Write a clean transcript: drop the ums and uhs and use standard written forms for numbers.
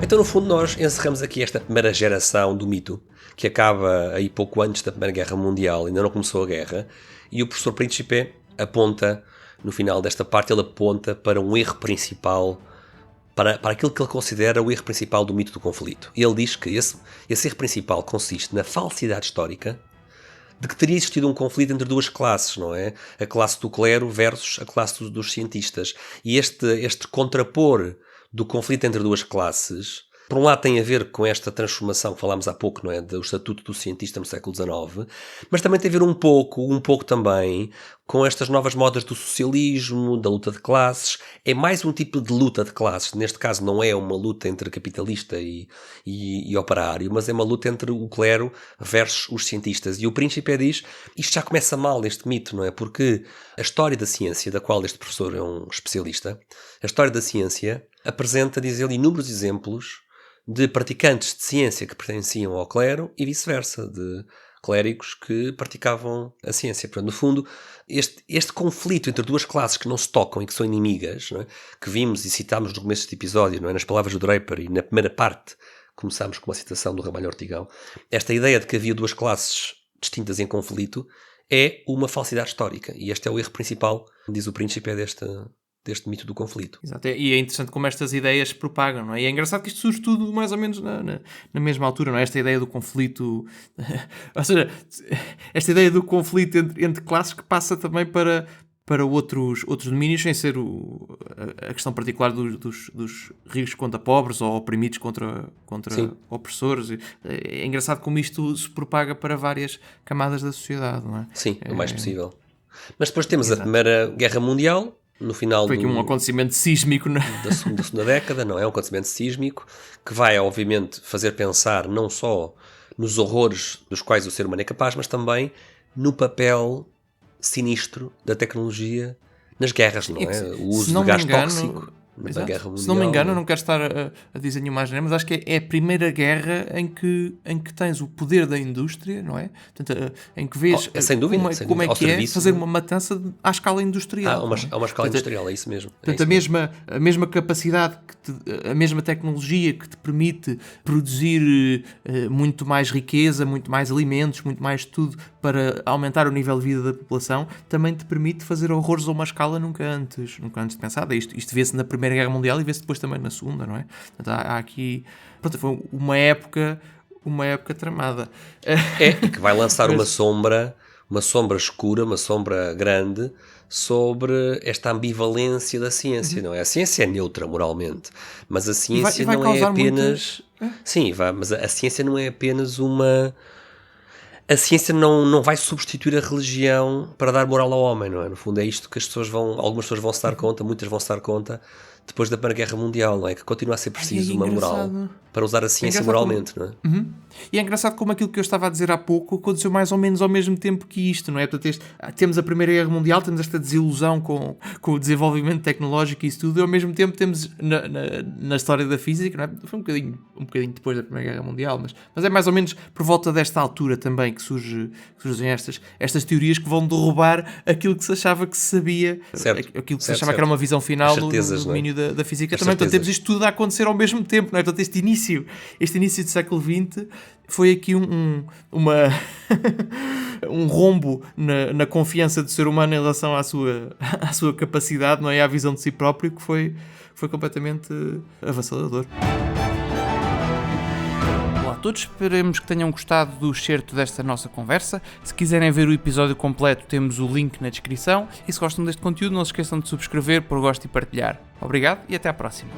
Então, no fundo, nós encerramos aqui esta primeira geração do mito, que acaba aí pouco antes da Primeira Guerra Mundial, ainda não começou a guerra, e o professor Príncipe aponta, no final desta parte, ele aponta para um erro principal, para aquilo que ele considera o erro principal do mito do conflito. Ele diz que esse erro principal consiste na falsidade histórica de que teria existido um conflito entre duas classes, não é? A classe do clero versus a classe dos cientistas. E este contrapor do conflito entre duas classes, por um lado tem a ver com esta transformação que falámos há pouco, não é? Do estatuto do cientista no século XIX, mas também tem a ver um pouco também com estas novas modas do socialismo, da luta de classes. É mais um tipo de luta de classes. Neste caso não é uma luta entre capitalista e operário, mas é uma luta entre o clero versus os cientistas. E o Príncipe diz, isto já começa mal neste mito, não é? Porque a história da ciência, da qual este professor é um especialista, a história da ciência apresenta, diz ele, inúmeros exemplos de praticantes de ciência que pertenciam ao clero e vice-versa, de clérigos que praticavam a ciência. Portanto, no fundo, este conflito entre duas classes que não se tocam e que são inimigas, não é? Que vimos e citámos no começo deste episódio, não é? Nas palavras do Draper, e na primeira parte começámos com uma citação do Ramalho Ortigão, esta ideia de que havia duas classes distintas em conflito é uma falsidade histórica. E este é o erro principal, diz o Príncipe, deste mito do conflito. Exato, e é interessante como estas ideias se propagam, não é? E é engraçado que isto surge tudo mais ou menos na mesma altura, não é? Esta ideia do conflito, ou seja, esta ideia do conflito entre classes que passa também para outros domínios, sem ser a questão particular dos ricos contra pobres ou oprimidos contra opressores. É engraçado como isto se propaga para várias camadas da sociedade, não é? Sim, o mais possível. Mas depois temos a Primeira Guerra Mundial, no final foi aqui um acontecimento sísmico da segunda década, não é? Um acontecimento sísmico que vai, obviamente, fazer pensar não só nos horrores dos quais o ser humano é capaz, mas também no papel sinistro da tecnologia nas guerras, não é? O uso de gás tóxico na Guerra Mundial. Se não me engano, não quero estar a dizer nenhuma asneira, mas acho que é a primeira guerra em que tens o poder da indústria, não é? Portanto, em que vês como é que é fazer uma matança à escala industrial. Há uma escala industrial, é isso mesmo. Portanto, a mesma capacidade, a mesma tecnologia que te permite produzir muito mais riqueza, muito mais alimentos, muito mais tudo para aumentar o nível de vida da população, também te permite fazer horrores a uma escala nunca antes pensada. Isto vê-se na Primeira Guerra Mundial e vê-se depois também na Segunda, não é? Portanto, há aqui... Pronto, foi uma época tramada. E que vai lançar uma sombra escura, uma sombra grande sobre esta ambivalência da ciência, não é? A ciência é neutra moralmente, mas a ciência não é apenas... Sim, mas a ciência não é apenas uma... A ciência não vai substituir a religião para dar moral ao homem, não é? No fundo é isto que algumas pessoas vão se dar conta, muitas vão se dar conta depois da Primeira Guerra Mundial, não é? Que continua a ser preciso uma moral para usar a ciência moralmente, não é? Uhum. E é engraçado como aquilo que eu estava a dizer há pouco aconteceu mais ou menos ao mesmo tempo que isto, não é? Portanto, temos a Primeira Guerra Mundial, temos esta desilusão com o desenvolvimento tecnológico e isso tudo, e ao mesmo tempo temos na história da física, não é? Foi um bocadinho depois da Primeira Guerra Mundial, mas é mais ou menos por volta desta altura também que surgem estas teorias que vão derrubar aquilo que se achava que se sabia, aquilo que se achava que era uma visão final do domínio da física também. Portanto, temos isto tudo a acontecer ao mesmo tempo, não é? Portanto, este início do século XX foi aqui um rombo na confiança do ser humano em relação à sua capacidade, não é? À visão de si próprio, que foi completamente avassalador. Olá a todos, esperemos que tenham gostado do excerto desta nossa conversa. Se quiserem ver o episódio completo, temos o link na descrição. E se gostam deste conteúdo, não se esqueçam de subscrever, pôr gosto e partilhar. Obrigado e até à próxima.